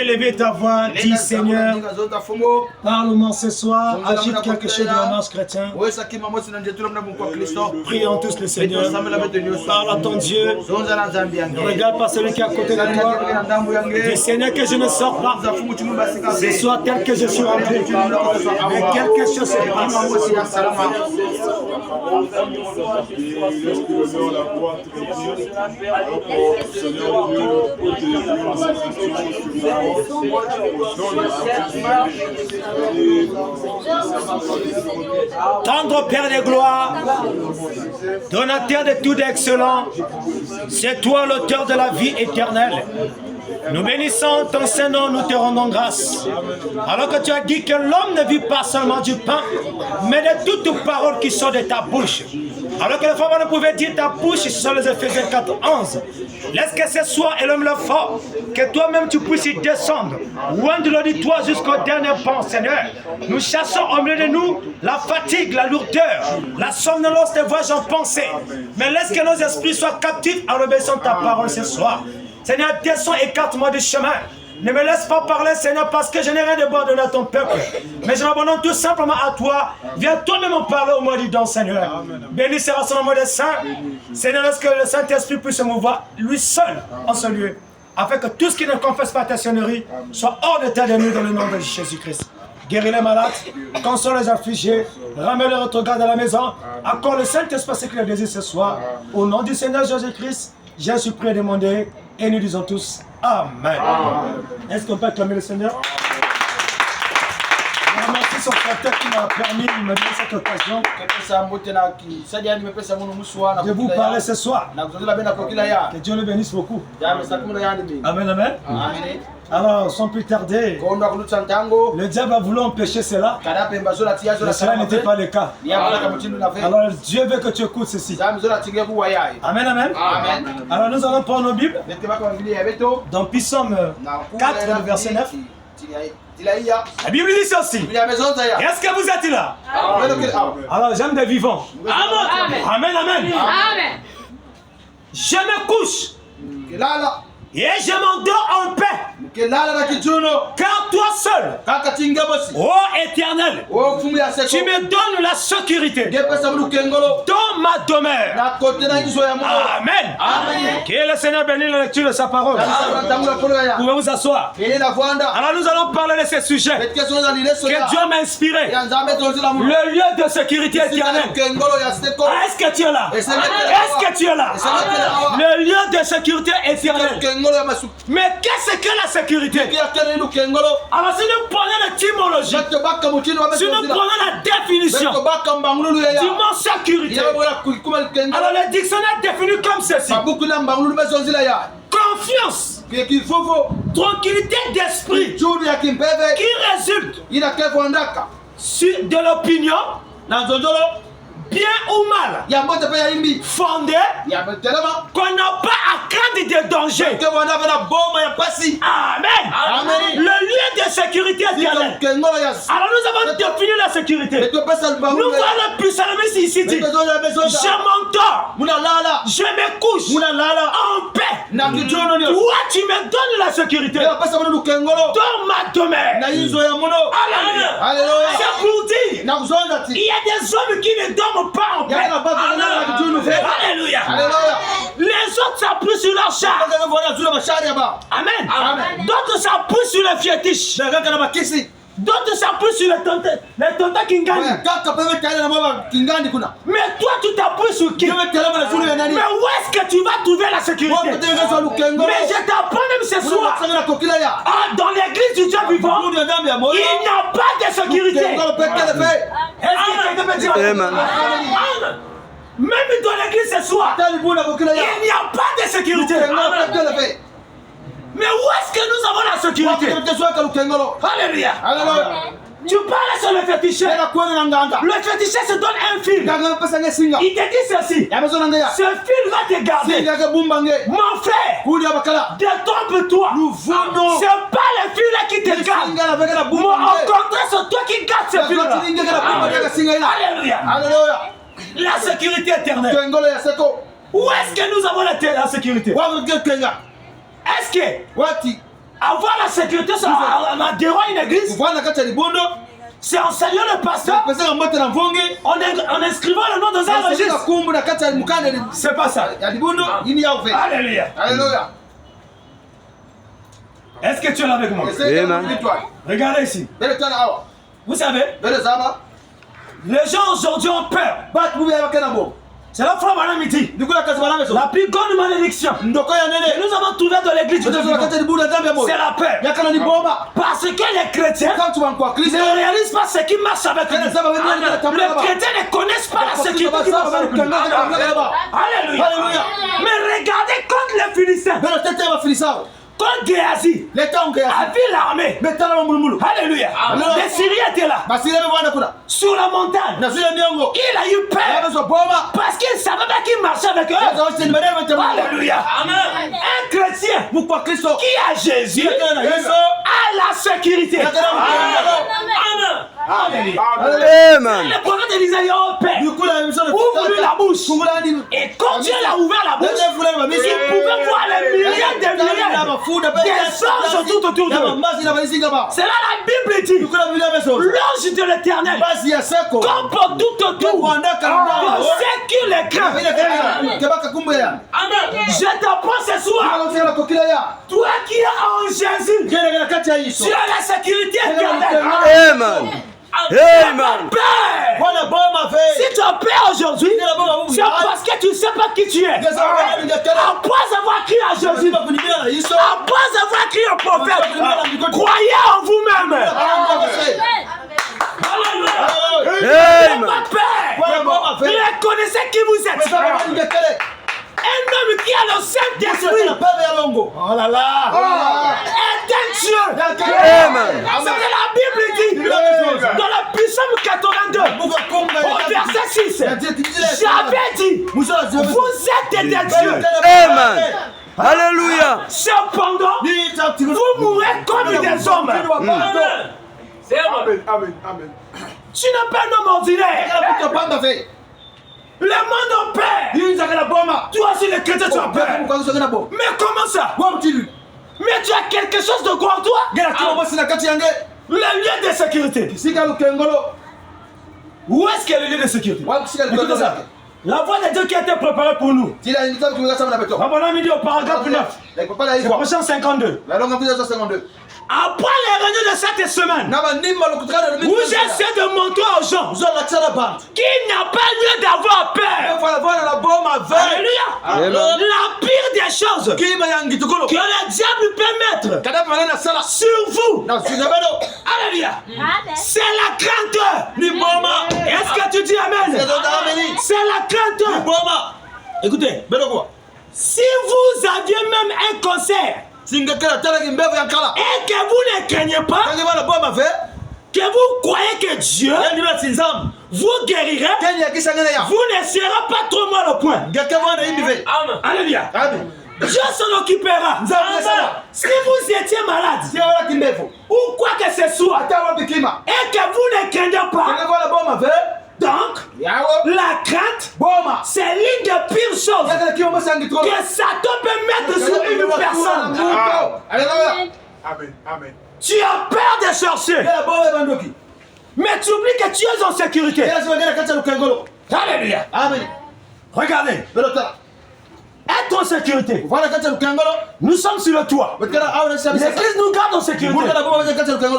élever ta voix, dis Seigneur, parle-moi ce soir, agite quelque chose dans notre chrétien. Prions tous le Seigneur, parle à ton Dieu, ne regarde pas celui qui est à côté de toi. Dis Seigneur que je ne sors pas, ce soit tel que je suis rentré, mais quelque chose se passe. Tendre Père de gloire, donateur de tout d'excellent, c'est toi l'auteur de la vie éternelle. Nous bénissons ton Saint-Nom, nous te rendons grâce. Alors que tu as dit que l'homme ne vit pas seulement du pain, mais de toute parole qui sort de ta bouche. Alors que les femmes ne pouvaient dire ta bouche sur les Éphésiens 4:11. Laisse que ce soit et l'homme le fort, que toi-même tu puisses y descendre, loin de l'auditoire jusqu'au dernier pan, Seigneur. Nous chassons au milieu de nous la fatigue, la lourdeur, la somnolence des voyages en pensée. Mais laisse que nos esprits soient captifs en obéissant ta parole ce soir. Seigneur, descends, écarte-moi du chemin. Ne me laisse pas parler, Seigneur, parce que je n'ai rien de bon à donner à ton peuple. Mais je m'abandonne tout simplement à toi. Viens toi-même en parler au mois du don, Seigneur. Béni sera son nom des saints. Seigneur, laisse que le Saint-Esprit puisse se mouvoir, lui seul, en ce lieu. Afin que tout ce qui ne confesse pas ta sonnerie soit hors d'état de nous dans le nom de Jésus-Christ. Guéris les malades, console les affligés, ramène les retrogrades à la maison. Accorde le Saint-Esprit qui le désire ce soir. Au nom du Seigneur Jésus-Christ, j'ai ainsi prié et demandé. Et nous disons tous Amen. Est-ce qu'on peut acclamer le Seigneur? Je remercie son frère qui m'a permis, il m'a donné cette occasion de vous parler ce soir. Que Dieu le bénisse beaucoup. Amen, amen. Alors, sans plus tarder, le diable a voulu empêcher cela, mais cela n'était pas le cas. Alors, Dieu veut que tu écoutes ceci. Amen, amen. Alors, nous allons prendre nos Bibles dans Psaume 4, le verset 9. La Bible dit ceci. Est-ce que vous êtes là? Alors, j'aime des vivants. Amen, amen. Amen. Je me couche et je m'endors en paix. Car toi seul, ô Éternel, tu me donnes la sécurité dans ma demeure. Amen. Que le Seigneur bénisse la lecture de sa parole. Vous pouvez vous asseoir. Alors nous allons parler de ce sujet que Dieu m'a inspiré. Le lieu de sécurité éternelle. Est-ce que tu es là? Est-ce que tu es là? Le lieu de sécurité éternelle. Mais qu'est-ce que la sécurité? Alors si nous prenons l'étymologie, si nous prenons la définition du mot sécurité, alors le dictionnaire définit comme ceci: confiance, tranquillité d'esprit qui résulte de l'opinion, bien ou mal, fondé, qu'on n'a pas à craindre de danger. Amen. Le lieu de sécurité éternelle. Alors nous avons défini la sécurité. Nous voilà le psalmiste ici dit: je m'endors, je me couche en paix. Toi tu me donnes la sécurité dans ma demeure. Alléluia. C'est pour dire, il y a des hommes qui ne dorment pas en paix. Alléluia. Les autres s'appuient sur leur char. Amen. D'autres s'appuient sur les fétiches. D'autres s'appuient sur les tontins Kingani. Mais toi tu t'appuies sur qui? Mais où est-ce que tu vas trouver la sécurité? Mais je t'apprends même ce soir, dans l'église du Dieu vivant, il n'y a pas de sécurité. Est-ce que quelqu'un peut dire Amen? Même dans l'église ce soir, il n'y a pas de sécurité. Mais où est-ce que nous avons la sécurité? Alléluia. Tu parles sur le féticheur. Le féticheur se donne un fil. Il te dit ceci: ce fil va te garder. Mon frère, détrompe-toi. C'est pas le fil là qui te garde. Au contraire, c'est toi qui gardes ce fil là. Alléluia. La sécurité éternelle. Où est-ce que nous avons la sécurité? Est-ce que Avoir la sécurité en adhérant à une église, c'est en saluant le pasteur, en inscrivant le nom dans un registre. C'est pas ça. Alléluia. Alléluia. Est-ce que tu es là avec moi? Regardez ici. Vous savez, les gens aujourd'hui ont peur. C'est la foi à midi. La plus grande malédiction que nous avons trouvée dans l'église, c'est la peur. Parce que les chrétiens ne réalisent pas ce qui marche avec eux. Les chrétiens ne connaissent pas la sécurité qui marche avec eux. Alléluia. Mais regardez contre les Philistins. Quand Géasi a vu l'armée, alléluia, les Syriens étaient là, sur la montagne. Il a eu peur parce qu'il ne savait pas qui marchait avec eux. Alléluia. Un chrétien qui a Jésus a la sécurité. Amen. Le prophète Élisée a peur. Ouvre-lui la bouche. Et quand Dieu l'a ouvert la bouche, il pouvait voir les milliers de milliers des anges tout autour d'eux. C'est là la Bible dit, l'ange de l'Éternel, comme pour tout autour, pour ceux qui les craignent. Je t'apprends ce soir, toi qui es en Jésus, tu as la sécurité éternelle. Amen. Amen. Si tu as peur aujourd'hui, c'est parce que tu ne sais pas qui tu es. Après avoir crié à Jésus, après avoir crié au prophète, croyez en vous-même. N'ayez pas peur. Reconnaissez qui vous êtes. Un homme qui a le Saint-Esprit. Oh là là. Est un Dieu. Amen. C'est ce que la Bible dit. Dans le Psaume 82, au verset 6. J'avais dit, vous êtes des dieux. Amen. Alléluia. Cependant, vous mourrez comme des hommes. Amen. Tu n'es pas un homme ordinaire. Le monde a peur. Toi aussi, les chrétiens, tu as peur. Mais comment ça? Mais tu as quelque chose de grand en toi. Le lieu de sécurité. Où est-ce qu'il y a le lieu de sécurité? Écoutez ça. La voix de Dieu qui a été préparée pour nous. On a mis au paragraphe 9. C'est prochain 52. Après les réunions de cette semaine, où j'essaie de montrer aux gens qu'il n'y a pas lieu d'avoir peur. Alléluia. La pire des choses que le diable peut mettre sur vous, alléluia, c'est la crainte. Est-ce que tu dis amen? C'est la crainte. Écoutez, si vous aviez même un concert et que vous ne craignez pas, que vous croyez que Dieu vous guérirait, vous ne serez pas trop mal au point. Alléluia. Dieu s'en occupera. Si vous étiez malade ou quoi que ce soit et que vous ne craignez pas, donc, la crainte, c'est l'une des pires choses que Satan peut mettre sur une personne. Amen. Tu as peur de chercher, mais tu oublies que tu es en sécurité. Alléluia. Regardez. Être en sécurité. Nous sommes sur le toit. L'église nous garde en sécurité.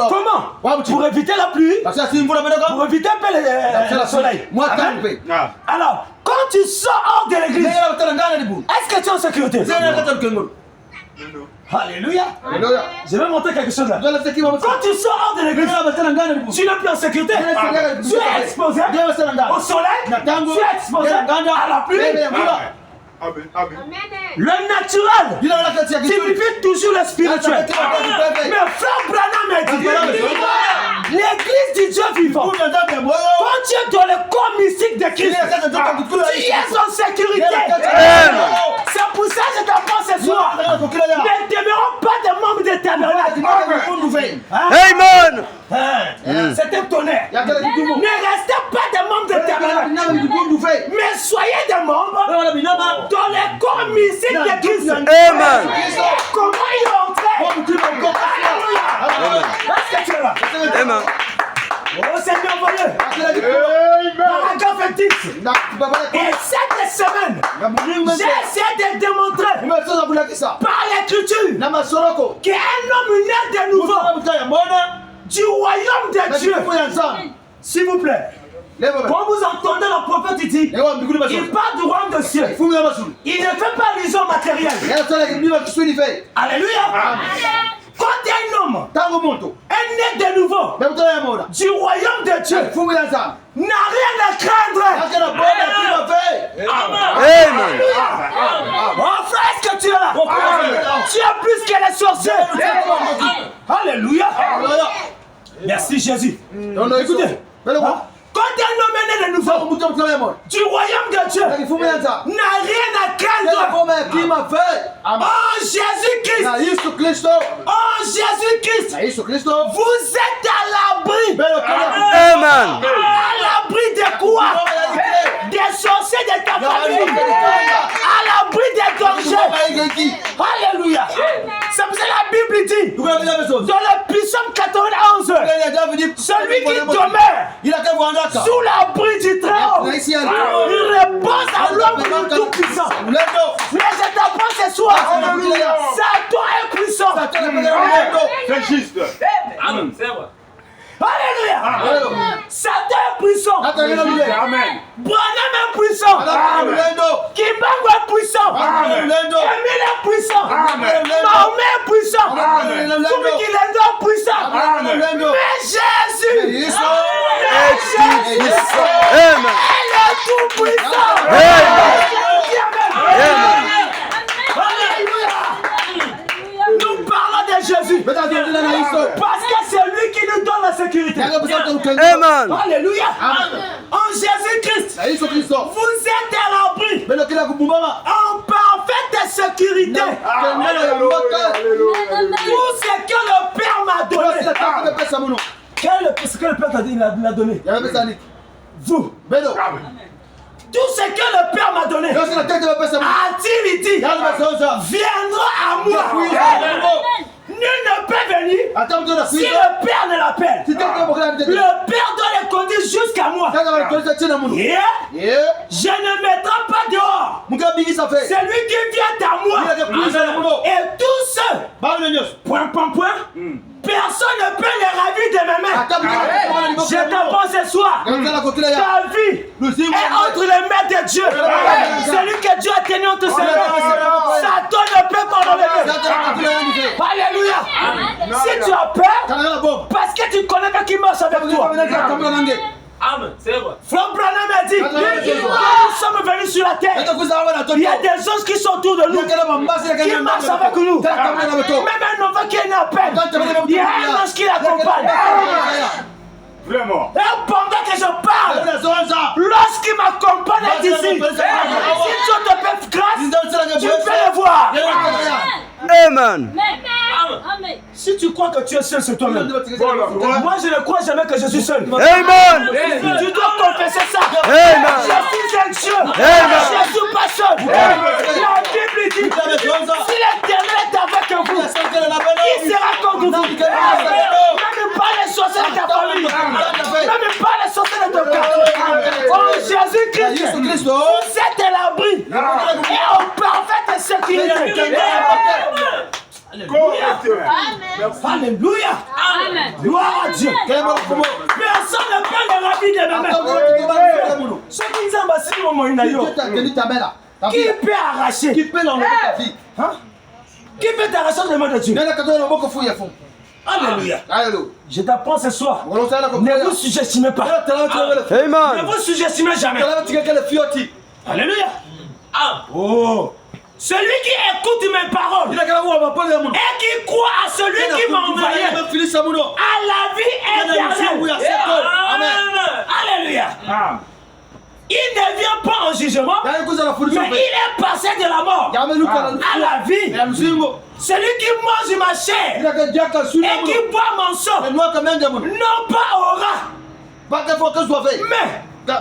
Comment? Pour éviter la pluie, pour éviter un peu le soleil. Alors, quand tu sors hors de l'église, est-ce que tu es en sécurité? Alléluia. Je vais montrer quelque chose là. Quand tu sors hors de l'église, tu n'es plus en sécurité. Tu es exposé au soleil, tu es exposé à la pluie. Le naturel signifie toujours le spirituel. Mais Frère Branham a dit, l'église du Dieu vivant, quand tu es dans le corps mystique de Christ, tu es en sécurité. C'est pour ça que je t'apprends ce soir. Ne demeurons pas des membres de tabernacle. Amen. C'est un tonnerre. Ne restez pas des membres de tabernacle, mais soyez des membres dans les corps mystique de Christ. Amen. Comment il est entré Amen. Oh Seigneur, voyez. Paragraphe 10. Et cette semaine, j'ai essayé de démontrer par l'écriture qu'un homme né de nouveau du royaume de Dieu. S'il vous plaît. Quand vous entendez le prophète, il dit, il parle du royaume de cieux. Il ne fait pas allusion matérielle. Alléluia. Quand un homme est né de nouveau du royaume de Dieu, n'a rien à craindre. Amen. Oh frère, est-ce que tu es là? Tu es plus que les sorciers. Alléluia. Merci Jésus. Écoutez. Quand un homme est né de nouveau du royaume de Dieu, n'a rien à craindre. Oh Jésus-Christ. Oh Jésus-Christ. Vous êtes à l'abri. Amen. À l'abri de quoi? Des sorciers de ta famille. À l'abri des dangers. Alléluia. C'est pour ça que la Bible dit dans le psaume 91, celui qui demeure sous l'abri du Très-Haut, il repose à l'ombre du Tout-Puissant. Mais je t'apprends ce soir, Satan est puissant. C'est juste. Amen. C'est vrai. Alléluia. Satan est puissant. Amen. Branham est puissant. Kimbangu est puissant. Emile est puissant. Mahomet est puissant. Fumi Kilendo est puissant. Mais Jésus est tout puissant. Nous parlons de Jésus parce que c'est lui qui nous donne la sécurité. Amen. Alléluia. En Jésus-Christ, vous êtes à l'abri en parfaite sécurité. Tout ce que le Père m'a donné. Ce que le Père t'a donné. Vous. Tout ce que le Père m'a donné, a-t-il dit, viendra à moi. Nul ne peut venir si le Père ne l'appelle. Le Père doit le conduire jusqu'à moi. Je ne mettrai pas dehors. C'est lui qui vient à moi. Et tous ceux, personne ne peut les ravir de mes mains. Je t'apprends ce soir. Ta vie est entre les mains de Dieu. Celui que Dieu a tenu entre ses mains. Satan ne peut pas l'enlever. Alléluia. Si tu as peur, parce que tu connais pas qui marche avec toi. Amen. C'est vrai. Frère Branham a dit, nous sommes venus sur la terre. Il y a des anges qui sont autour de nous, qui marchent avec nous. Même un enfant qui est né à peine, il y a un ange qui l'accompagne. Vraiment. Et pendant que je parle, lorsqu'il m'accompagne d'ici, si Dieu te fait grâce, tu peux le voir. Amen. Amen. Si tu crois que tu es seul, c'est toi-même. Moi, je ne crois jamais que je suis seul. Amen. Tu dois confesser ça. Amen. Je suis un Dieu. Amen. Je ne suis pas seul. La Bible dit, si l'Éternel est avec vous, qui sera contre vous? Même pas les sorciers de ta famille. Même pas les sorciers de ton quartier. Oh Jésus-Christ, vous êtes à l'abri et en parfaite sécurité. Alléluia. Amen. Gloire à Dieu. Personne ne peut le ravir de ma main. Ce qui nous a si moment qui peut arracher? Qui peut l'enlever ta vie? Qui peut t'arracher de main de Dieu? Alléluia. Je t'apprends ce soir. Ne vous sous-estimez pas. Amen. Ne vous sous-estimez jamais. Alléluia. Oh. Celui qui écoute mes paroles et qui croit à celui qui m'a envoyé à la vie éternelle. Alléluia. Il ne vient pas en jugement, mais il est passé de la mort à la vie. Celui qui mange ma chair et qui boit mon sang, non pas aura,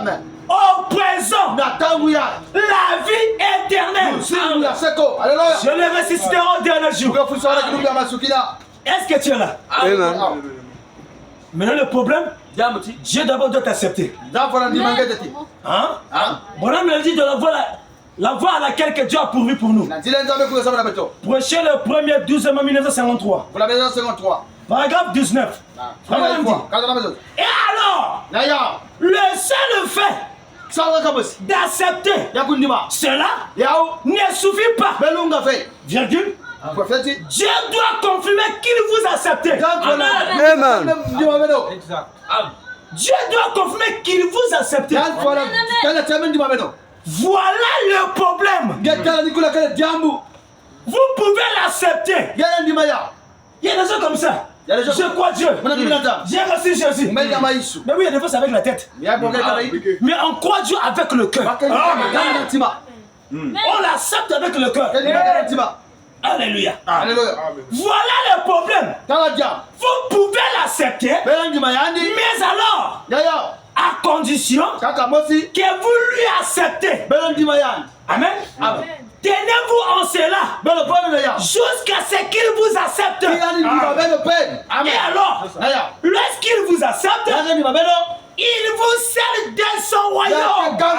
mais au présent, la vie éternelle. Je le ressusciterai au dernier jour. Est-ce que tu es là? Amen. Maintenant le problème, Dieu d'abord doit t'accepter. Hein? Bonhomme me dit de la voie à laquelle que Dieu a pourvu pour nous. Prêchez le 1er 12 mai 1953. Paragraphe 19. Et alors, le seul fait d'accepter cela ne suffit pas. Virgule. Dieu doit confirmer qu'il vous accepte. Amen. Dieu doit confirmer qu'il vous accepte. Voilà le problème. Vous pouvez l'accepter. Il y a des gens comme ça. Je crois Dieu. J'ai reçu Jésus. Mais oui, il y a des fois c'est avec la tête. Mais on croit Dieu avec le cœur. On l'accepte avec le cœur. Alléluia. Voilà le problème. Vous pouvez l'accepter. Mais alors, à condition que vous lui acceptez. Amen. Tenez-vous en cela jusqu'à ce qu'il vous accepte. Et alors, lorsqu'il vous accepte, il vous sert de son royaume par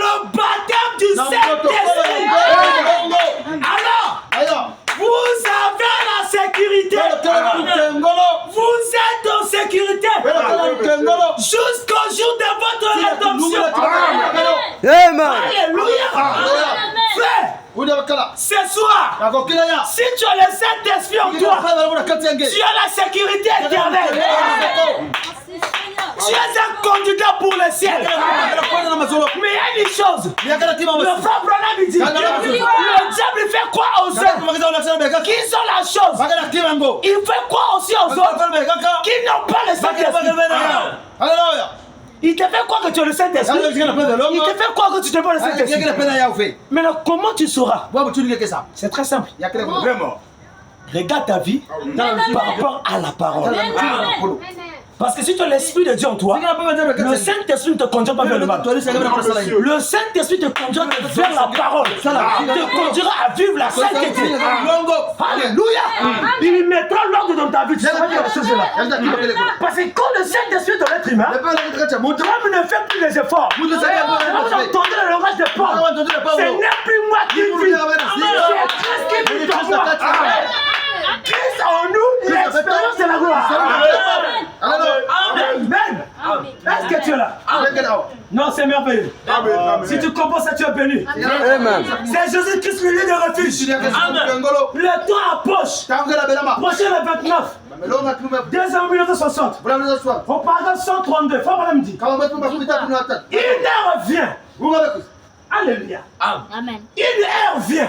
le baptême du Saint-Esprit. Alors, vous avez la sécurité. Vous êtes en sécurité jusqu'au jour de votre rédemption. Amen. Alléluia. Frère, ce soir, si tu as le Saint-Esprit en toi, tu as la sécurité éternelle. Tu es un conducteur pour le ciel. Mais il y a une chose. Le frère Branham dit, le diable fait quoi aux hommes qui sont la chose. Il fait quoi aussi aux autres qui n'ont pas le Saint-Esprit. Il te fait quoi que tu as le Saint-Esprit? Il te fait quoi que tu n'as pas le Saint-Esprit? Maintenant, comment tu sauras? C'est très simple. Regarde ta vie par rapport à la parole. Parce que si tu as l'Esprit de Dieu en toi, le Saint-Esprit ne te conduira pas vers le mal. Le Saint-Esprit te conduira vers la parole. Il te conduira à vivre la sainteté. Alléluia. Il mettra l'ordre dans ta vie. Tu sauras dire ces choses-là. Parce que quand le Saint-Esprit est dans l'être humain, l'homme ne fait plus les efforts. Vous entendez le langage de Paul. Ce n'est plus moi qui vis. C'est Christ qui vit en moi. Christ en nous, l'expérience de la gloire. Amen. Est-ce que tu es là? Non, c'est merveilleux. Si tu comprends ça, tu es béni. C'est Jésus-Christ, le lieu de refuge. Le temps approche. Prochain le 29. 2 1960. Au paragraphe 132. Faut me dire. Une heure vient. Alléluia. Amen. Une heure vient.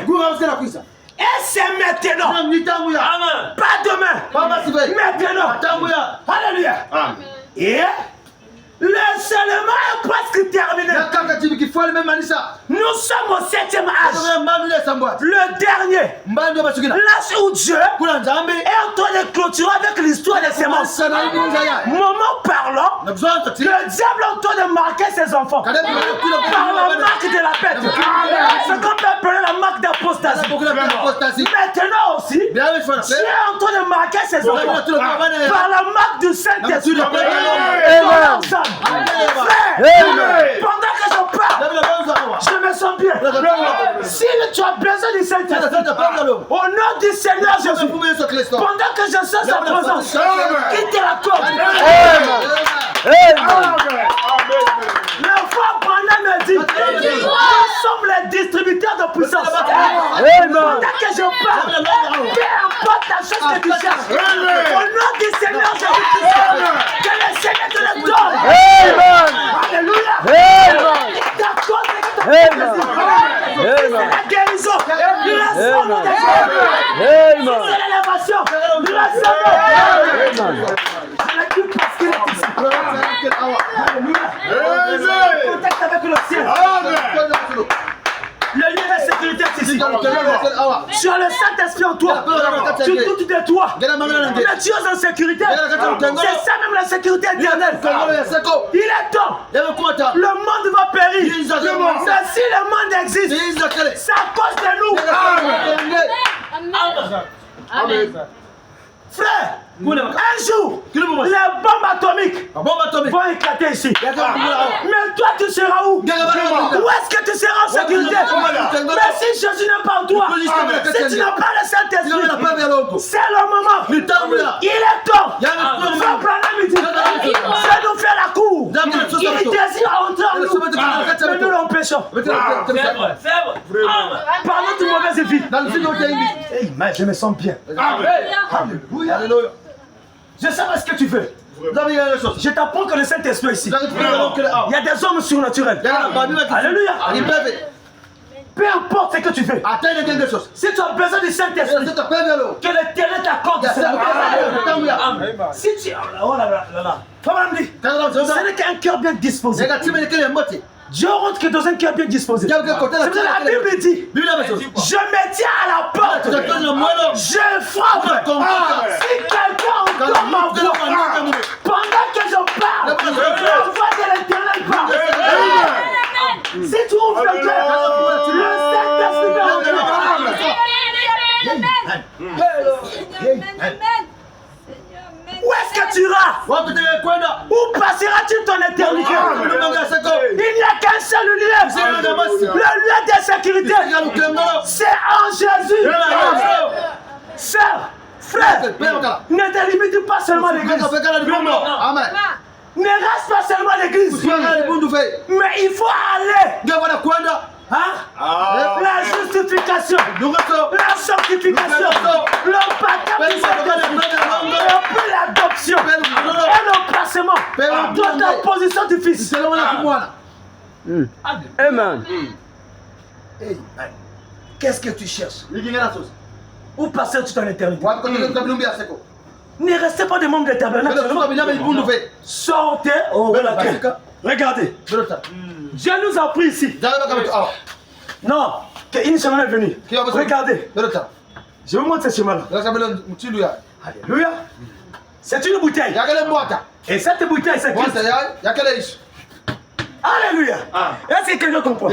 Et c'est maintenant. Pas demain. Maintenant. Alléluia. Et le seulement est presque terminé. Nous sommes au 7e âge. Le dernier. L'âge où Dieu est en train de clôturer avec l'histoire des semences. Moment parlant, le diable est en train de marquer ses enfants par la marque de la bête. C'est comme on appelle la marque d'apostasie. Maintenant aussi, Dieu est en train de marquer ses enfants par la marque du Saint-Esprit. Pendant que je parle, je me sens bien. Si tu as besoin du Saint-Esprit, au nom du Seigneur Jésus, pendant que je sens sa présence, qu'il te l'accorde. Le frère Branham me dit, nous sommes les distributeurs de puissance. Pendant que je parle, peu importe la chose que tu cherches, au nom du Seigneur Jésus, que le Seigneur te le donne. Alléluia. C'est la guérison. La somme des hommes. C'est l'élévation. La somme. Je l'ai dit parce qu'il est ici. Alléluia. Contact avec le ciel. Le lieu de sécurité est ici. Tu as le Saint-Esprit en toi. Tu doutes de toi. Mais tu es en sécurité. C'est ça même la sécurité éternelle. Il est temps. Le monde va périr. Mais si le monde existe, c'est à cause de nous. Amen. Frère, un jour, les bombes atomiques vont éclater ici. Mais toi, tu seras où? Où est-ce que tu seras en sécurité? Mais si Jésus n'est pas en toi, si tu n'as pas le Saint-Esprit, c'est le moment. Il est temps. C'est nous faire la cour. Il désire entrer en nous, mais nous l'empêchons. C'est vrai. Par notre mauvaise vie. Je me sens bien. Alléluia. Je sais pas ce que tu veux. Je t'apprends que le Saint-Esprit est ici. Il y a des hommes surnaturels. Alléluia. Peu importe ce que tu fais. Si tu as besoin du Saint-Esprit, que l'Éternel t'accorde cela. Si tu... Oh là là là là. Ce n'est qu'un cœur bien disposé. Dieu rentre que dans un cœur bien disposé. C'est pour ça que la Bible dit, je me tiens à la porte, je frappe. Si quelqu'un entend ma voix, pendant que je parle, la voix de l'Éternel parle. Si tu ouvres le cœur, le Saint-Esprit va Où est-ce que tu iras? Où passeras-tu ton éternité? Il n'y a qu'un seul lieu. Le lieu de sécurité. C'est en Jésus. Sœur, frère, ne te limite pas seulement à l'église. Ne reste pas seulement à l'église. Mais il faut aller. La justification, la sanctification, le baptême du Saint-Esprit, et puis l'adoption et le placement dans la position du Fils. Amen. Qu'est-ce que tu cherches? Où passer-tu ton éternité? Ne restez pas des membres de tabernacle. Sortez. Regardez. Dieu nous a pris ici. Non, qu'une semaine est venue. Regardez. Je vous montre ce chemin-là. Alléluia. C'est une bouteille. Et cette bouteille, c'est Christ. Alléluia. Est-ce que quelqu'un comprend?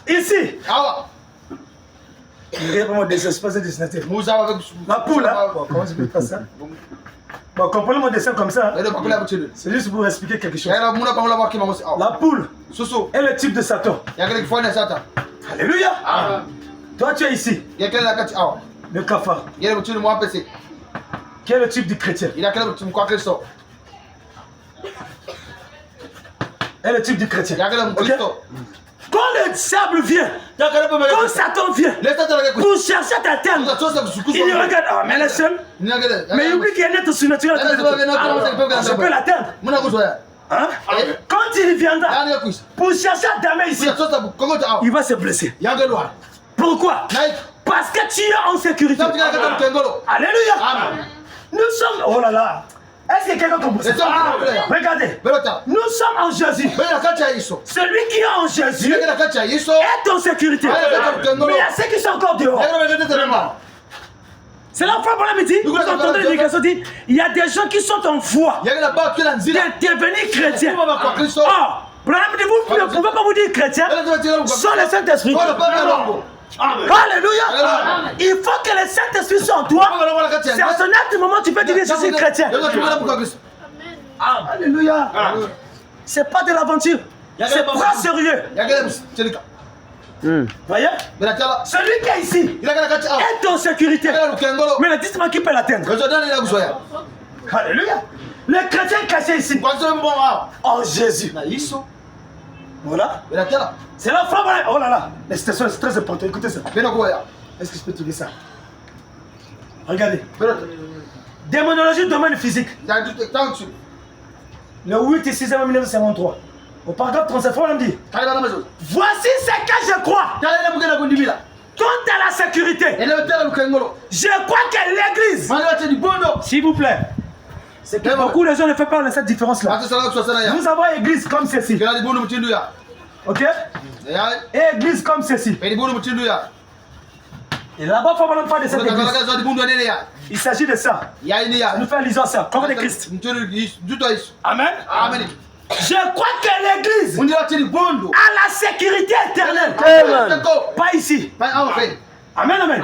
Ici. Il y a vraiment des espaces de dessinateur. Ma poule, là. Comment je peux faire ça? Bon, comprenez mon dessin comme ça. C'est juste pour expliquer quelque chose. La poule est le type de Satan. Alléluia. Toi, tu es ici. Le cafard. Qui est le type du chrétien. Et le type du chrétien. Okay? Quand le diable vient, quand Satan vient pour chercher à t'atteindre, il regarde, oh, mais le seul, mais il oublie qu'il y a un être surnaturel. Je peux l'atteindre. Hein? Quand il viendra pour chercher à t'amener ici, il va se blesser. Pourquoi? Parce que tu es en sécurité. Alléluia. Nous sommes... Oh là là. Est-ce que quelqu'un comprend ça? Regardez. Nous sommes en Jésus. Celui qui est en Jésus est en sécurité. Mais il y a ceux qui sont encore dehors. C'est la foi pour la midi. Vous entendez l'éducation dit, il y a des gens qui sont en foi de devenir chrétiens. Or, pour la midi, vous ne pouvez pas vous dire chrétien sans le Saint-Esprit. Alléluia. Il faut que le Saint-Esprit soit en toi. C'est à ce moment où tu peux dire je suis chrétien. Alléluia. C'est pas de l'aventure. C'est pas sérieux. Voyez? Celui qui est ici est en sécurité. Mais dites-moi qui peut l'atteindre. Alléluia. Le chrétien caché ici. En Jésus. Voilà. C'est la femme. Oh là là. La citation est très importante. Écoutez ça. Est-ce que je peux te dire ça? Regardez. Démonologie du domaine physique. Le 8 et 6 1953. Au paragraphe 37, on dit. Voici ce que je crois. Quant à la sécurité, je crois que l'église, s'il vous plaît, c'est que beaucoup de gens ne font pas cette différence-là. Nous avons une église comme ceci. Ok? Et église comme ceci. Et là-bas, il ne faut pas parler de cette église. Il s'agit de ça. Nous faisons allusion à ça. Comme de Christ. Amen. Amen. Je crois que l'église a la sécurité éternelle. Amen. Pas ici. Amen, amen.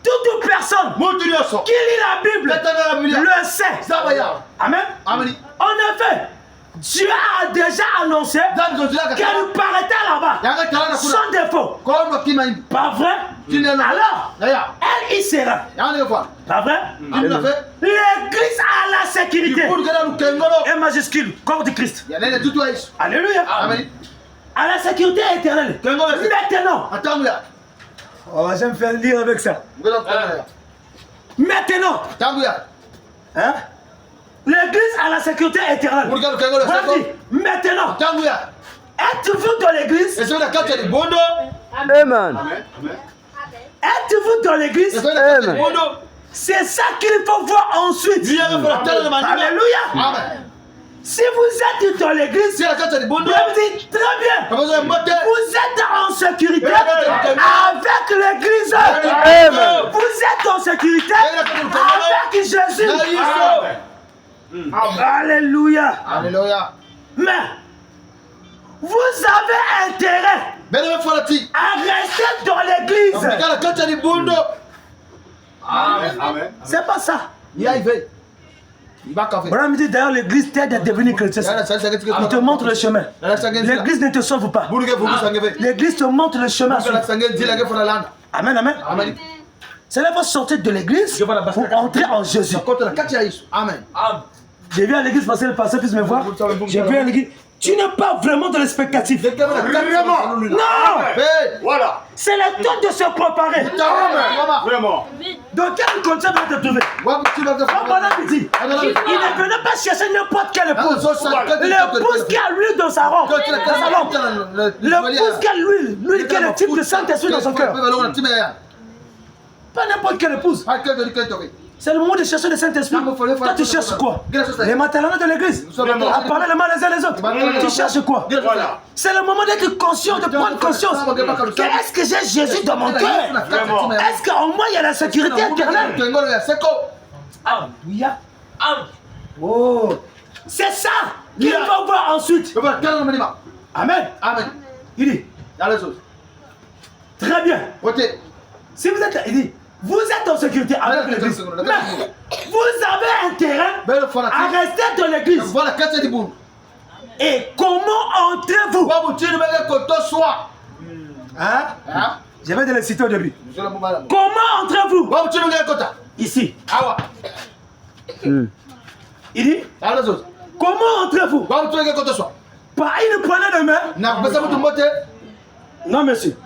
Toute personne qui lit la Bible le sait. Amen. En effet, Dieu a déjà annoncé qu'elle paraîtra là-bas sans défaut. Pas vrai? Alors, elle y sera. Pas vrai? L'église a la sécurité. Et majuscule, corps de Christ. Alléluia. À la sécurité éternelle. Maintenant. Oh, j'aime faire lire avec ça. Maintenant. Hein? L'église a la sécurité éternelle. Vas-y, maintenant. Êtes-vous dans l'église? Amen. Êtes-vous dans l'église? C'est ça qu'il faut voir ensuite. Alléluia. Si vous êtes dans l'église, vous dites très bien. Vous êtes en sécurité avec l'église. Vous êtes en sécurité avec Jésus. Alléluia. Mais vous avez intérêt à rester dans l'église. C'est pas ça. Voilà, me dit d'ailleurs l'église t'aide à devenir chrétien. Il te montre le chemin. L'église ne te sauve pas. L'église te montre le chemin. Amen, amen. Cela va sortir de l'église pour entrer en Jésus. Amen. J'ai vu à l'église passer le pasteur puisse me voir. J'ai vu à l'église. Tu n'es pas vraiment dans l'expectative. Vraiment. Non. Voilà. C'est le temps de se préparer. Vraiment. Dans quel concept va te trouver? Il ne venait pas chercher n'importe quelle épouse. L'épouse qui a l'huile dans sa robe. L'épouse qui a l'huile qui est le type de Saint-Esprit dans son cœur. Pas n'importe quelle épouse. C'est le moment de chercher le Saint-Esprit. Toi, tu cherches quoi? Les maternelles de l'église. À parler le mal les uns les autres. Tu cherches quoi? C'est le moment d'être conscient, de prendre conscience. Est-ce que j'ai Jésus dans mon cœur? Est-ce qu'en moi, il y a la sécurité éternelle? Alléluia. Oh. C'est ça qu'il faut voir ensuite. Amen. Il dit. Très bien. Si vous êtes là, il dit. Vous êtes en sécurité avec l'église. Mais vous avez intérêt à rester dans l'église. Et comment entrez-vous? Hein? Je vais te le citer au début. Comment entrez-vous? Ici. Il dit. Comment entrez-vous? Par une poignée de main. Non, monsieur.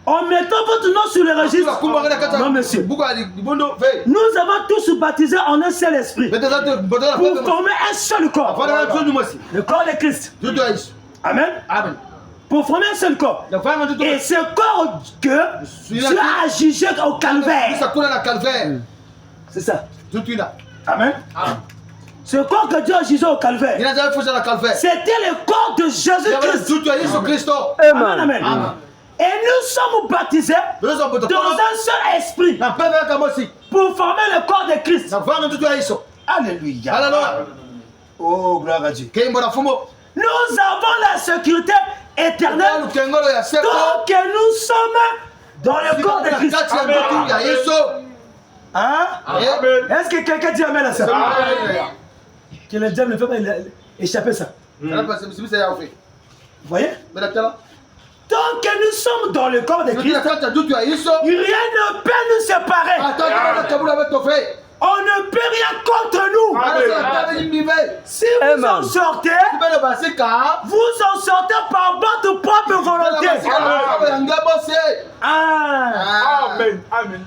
En mettant votre nom sur le registre. Non, monsieur. Nous avons tous baptisé en un seul esprit. Pour former un seul corps. Le corps de Christ. Amen. Pour former un seul corps. Et ce corps que Dieu a jugé au calvaire. C'est ça. Amen. Ce corps que Dieu a jugé au calvaire. C'était le corps de Jésus-Christ. Amen. Amen. Et nous sommes baptisés dans un seul esprit pour former le corps de Christ. Alléluia. Oh, gloire à Dieu. Nous avons la sécurité éternelle tant que nous sommes dans le corps de Christ. Hein? Est-ce que quelqu'un dit amen à ça? Que le diable ne peut pas échapper ça. Vous voyez? Tant que nous sommes dans le corps de Christ, rien ne peut nous séparer. On ne peut rien contre nous. Si vous en sortez, vous en sortez par votre propre volonté.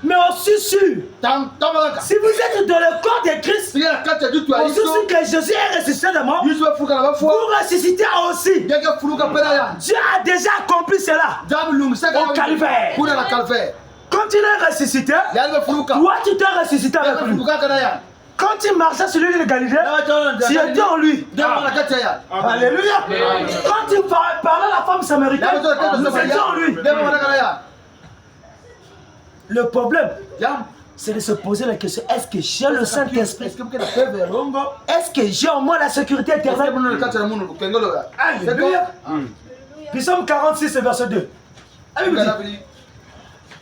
Mais aussi sûr, si vous êtes dans le corps de Christ, aussi sûr que Jésus est ressuscité de mort, vous ressuscitez aussi. Dieu a déjà accompli cela au calvaire. Quand il est ressuscité, toi tu t'es ressuscité avec lui. Quand il marchait sur l'île de Galilée, tu étais en lui. Alléluia. Quand il parlait à la femme samaritaine, nous étions en lui. Le problème, c'est de se poser la question, est-ce que j'ai le Saint-Esprit? Est-ce que j'ai en moi la sécurité éternelle? Alléluia. Psaume 46, verset 2.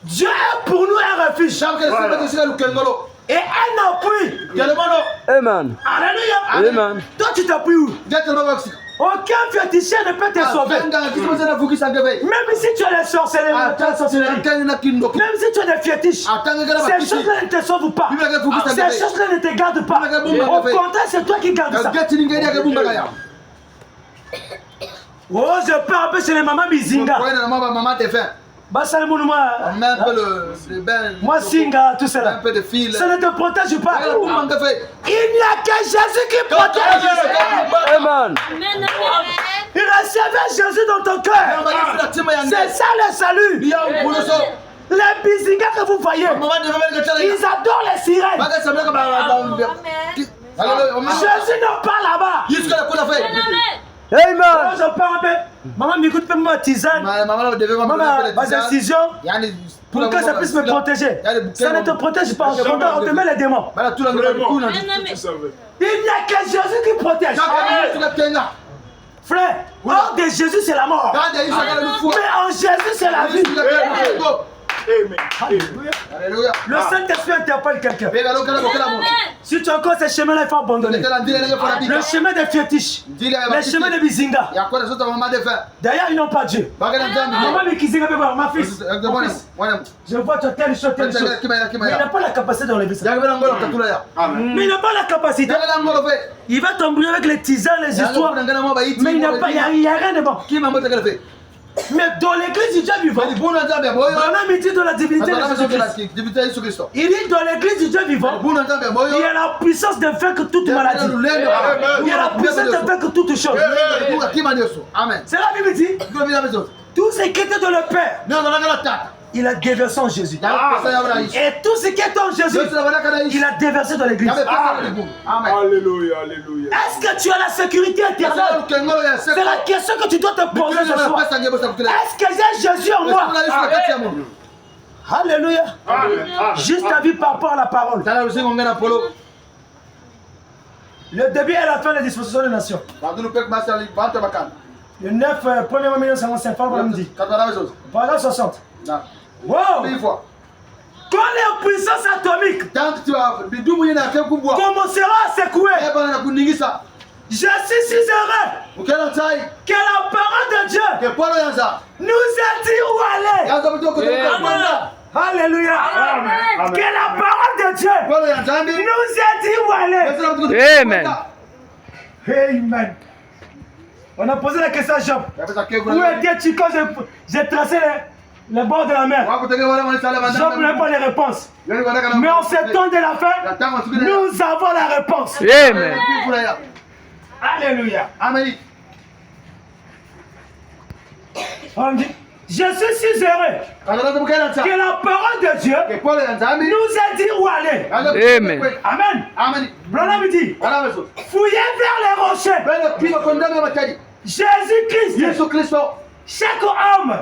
Dieu est pour nous un refuge. Et un appui. Amen. Alléluia. Amen. Toi, tu t'appuies où? Aucun féticheur ne peut te sauver. Même si tu as les sorcelleries, même si tu as des fétiches, ces choses-là ne te sauvent pas. Ces choses-là ne te gardent pas. Au contraire, c'est toi qui gardes ça. Oh, je pars un peu chez les mamans Bizinga. Moi, Singa, tout cela. Ça ne te protège pas. Il n'y a que Jésus qui protège. Amen. Il recevait Jésus dans ton cœur. C'est ça le salut. Les Bizinga que vous voyez, ils adorent les sirènes. Jésus n'est pas là-bas. Amen. Je pars un peu. Maman m'écoute, fais-moi tisane. Maman, ma décision. Pour que ça puisse me protéger. Ça ne te protège pas. On te met les démons. Il n'y a que Jésus qui protège. Frère, hors de Jésus c'est la mort. Mais en Jésus c'est la vie. Alléluia. Le Saint-Esprit interpelle quelqu'un. Si tu as encore ces chemins-là, il faut abandonner. Le chemin des fétiches, le chemin des bizinga. D'ailleurs, ils n'ont pas Dieu. Maman Bizinga peut voir ma fils. Je vois tu as telle chose, telle chose. Mais il n'a pas la capacité d'enlever ça. Mais il n'a pas la capacité. Il va t'embrouiller avec les tisanes, les histoires. Mais il n'y a rien de bon. Mais dans l'église du Dieu vivant, on a mis dans la divinité de Jésus-Christ. Il dit dans l'église du Dieu vivant, il y a la puissance de vaincre toute maladie. Il y a la puissance de vaincre toute chose. C'est la Bible dit. Tout ce qui était dans le Père, il a déversé en Jésus. Et tout ce qui est en Jésus, il a déversé dans l'église. Alléluia, alléluia. Est-ce que tu as la sécurité éternelle? C'est la question que tu dois te poser ce soir. Est-ce que j'ai Jésus en moi? Alléluia. Juste ta vie par rapport à la parole. Le début et la fin des dispositions des nations. Le 9 1er 1955, paragraphe 60. Wow! Quand les puissances atomiques commenceront à secouer, je suis heureux que la parole de Dieu nous a dit où aller. Alléluia. Que la parole de Dieu nous a dit où aller. Amen. Amen. On a posé la question à Job. Où étais-tu quand j'ai tracé les bords de la mer? Job n'a pas les réponses. Mais en ce temps de la fin, nous avons la réponse. Amen. Alléluia. Amen. On dit, je suis si heureux que la parole de Dieu nous a dit où aller. Amen. Amen. Branham dit, fouillez vers les rochers. Jésus-Christ, chaque homme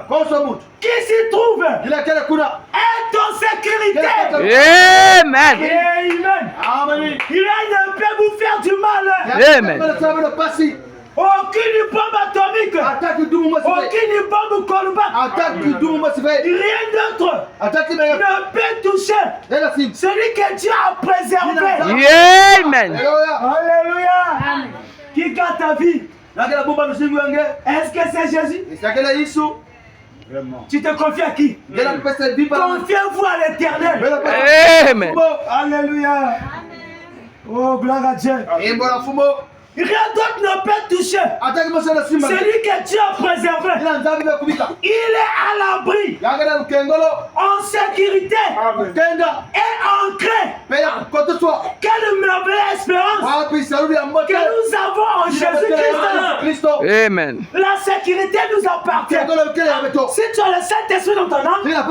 qui s'y trouve est en sécurité. Amen. Amen. Il ne peut vous faire du mal. Amen. Aucune bombe atomique, aucune bombe colbate, rien d'autre ne peut toucher celui que Dieu a préservé. Amen. Alléluia. Qui garde ta vie? Est-ce que c'est Jésus? Tu te confies à qui? Confiez-vous à l'Éternel. Amen. Alléluia. Oh, gloire à Dieu. Rien d'autre ne peut toucher celui que Dieu a préservé. Il est à l'abri, en sécurité et ancré. Quelle merveilleuse espérance que nous avons en Jésus-Christ. Amen. La sécurité nous appartient. Si tu as le Saint-Esprit dans ton âme, tu es en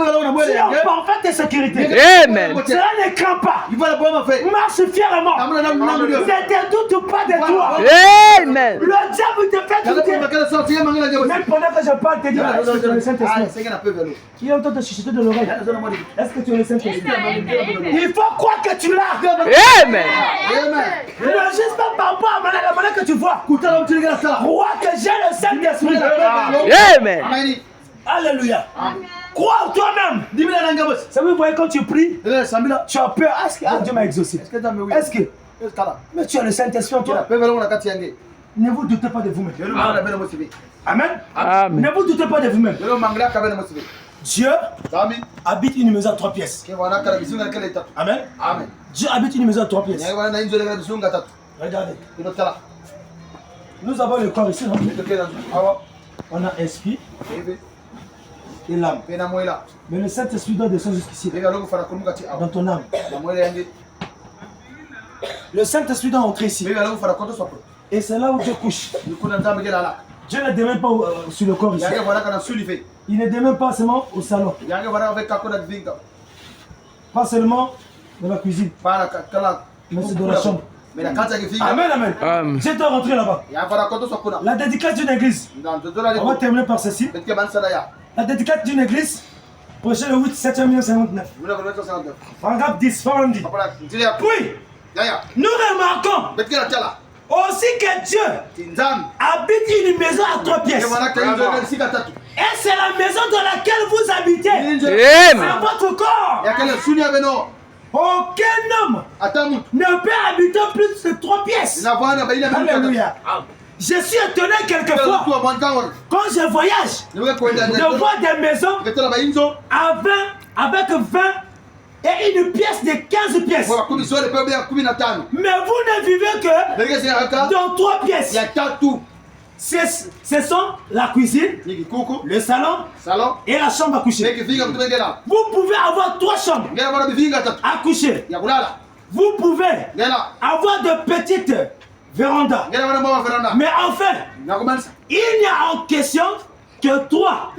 parfaite sécurité. Amen. Cela ne craint pas. Marche fièrement. Ne te doute pas de toi. Amen. Le diable te fait douter. Même pendant que je parle, te dis, est-ce que tu as le Saint-Esprit? Qui est en train de chuchoter de l'oreille? Est-ce que tu as le Saint-Esprit? Il faut croire que tu l'as. Amen. Ne juste pas par rapport à la manière que tu vois. Crois que j'ai le Saint-Esprit. Amen. Alléluia. Crois en toi-même. Ça veut dire quand tu pries, tu as peur. Est-ce que Dieu m'a exaucé? Est-ce que mais tu as le Saint-Esprit en toi. Ne vous doutez pas de vous-même. Amen. Amen. Ne vous doutez pas de vous-même. Dieu habite une maison à 3 pièces. Amen. Dieu habite une maison à 3 pièces. Regardez. Nous avons le corps ici. Non? On a esprit et l'âme. Mais le Saint-Esprit doit descendre jusqu'ici. Dans ton âme. Le Saint-Esprit doit entrer ici. Et c'est là où Dieu couche. Dieu ne demeure pas sur le corps ici. Il ne demeure pas seulement au salon. Pas seulement dans la cuisine. Mais c'est dans la chambre. Amen, amen. Dieu doit rentrer là-bas. La dédicace d'une église. On va terminer par ceci. La dédicace d'une église. Prochain le 8 7 1959. Paragraphe 10. Puis, nous remarquons aussi que Dieu habite une maison à 3 pièces. Et c'est la maison dans laquelle vous habitez. C'est votre corps. Aucun homme ne peut habiter plus de 3 pièces. Alléluia. Je suis étonné quelquefois quand je voyage de voir des maisons avec 20 et une pièce de 15 pièces. Mais vous ne vivez que dans 3 pièces. Ce sont la cuisine, le salon et la chambre à coucher. Vous pouvez avoir 3 chambres à coucher. Vous pouvez avoir de petites vérandas. Mais enfin, il n'y a en question que 3.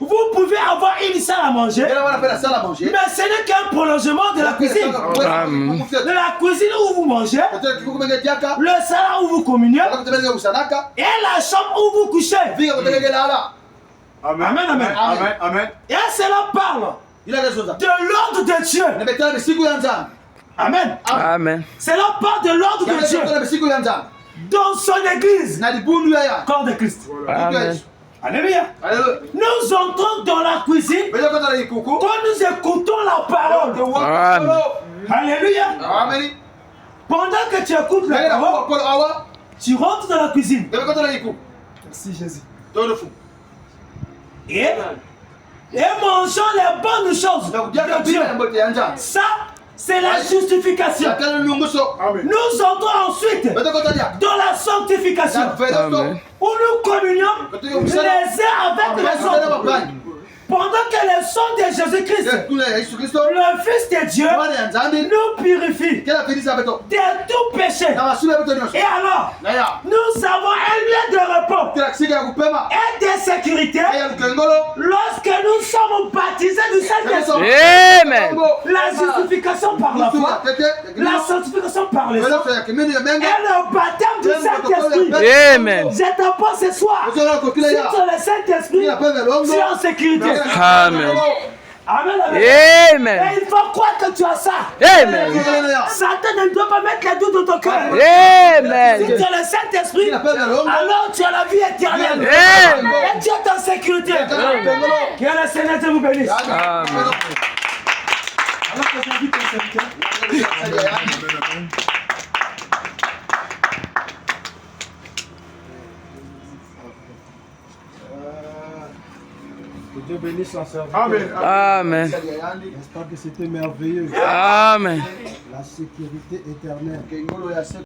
Vous pouvez avoir une salle à manger, mais ce n'est qu'un prolongement de la cuisine. De la cuisine où vous mangez, le salon où vous communiez, et la chambre où vous couchez. Amen, amen. Et cela parle de l'ordre de Dieu. Amen. Amen. Cela parle de l'ordre de Dieu dans son église, corps de Christ. Amen. Alléluia. Nous entrons dans la cuisine quand nous écoutons la parole. Amen. Alléluia. Pendant que tu écoutes la parole, tu rentres dans la cuisine. Merci Jésus. Et mangeons les bonnes choses de Dieu. Ça, c'est la justification. Nous entrons ensuite dans la sanctification. Amen. Où nous communions les uns avec les autres. Pendant que le sang de Jésus-Christ, le Fils de Dieu, nous purifie de tout péché. Et alors, nous avons un lieu de repos et de sécurité lorsque nous sommes baptisés du Saint-Esprit. Amen. La justification par la foi, la sanctification par les autres et le baptême du Saint-Esprit. Amen. Je t'apporte ce soir. Si tu as le Saint-Esprit, tu es en sécurité. Amen. Amen. Amen. Et il faut croire que tu as ça. Amen. Satan ne doit pas mettre les doutes dans ton cœur. Amen. Si tu as le Saint-Esprit, alors tu as la vie éternelle. Amen. Et tu es en sécurité. Que le Seigneur te vous bénisse. Amen. Alors que j'invite ton serviteur. Que Dieu bénisse son serviteur. Amen. J'espère que c'était merveilleux. Amen. La sécurité éternelle.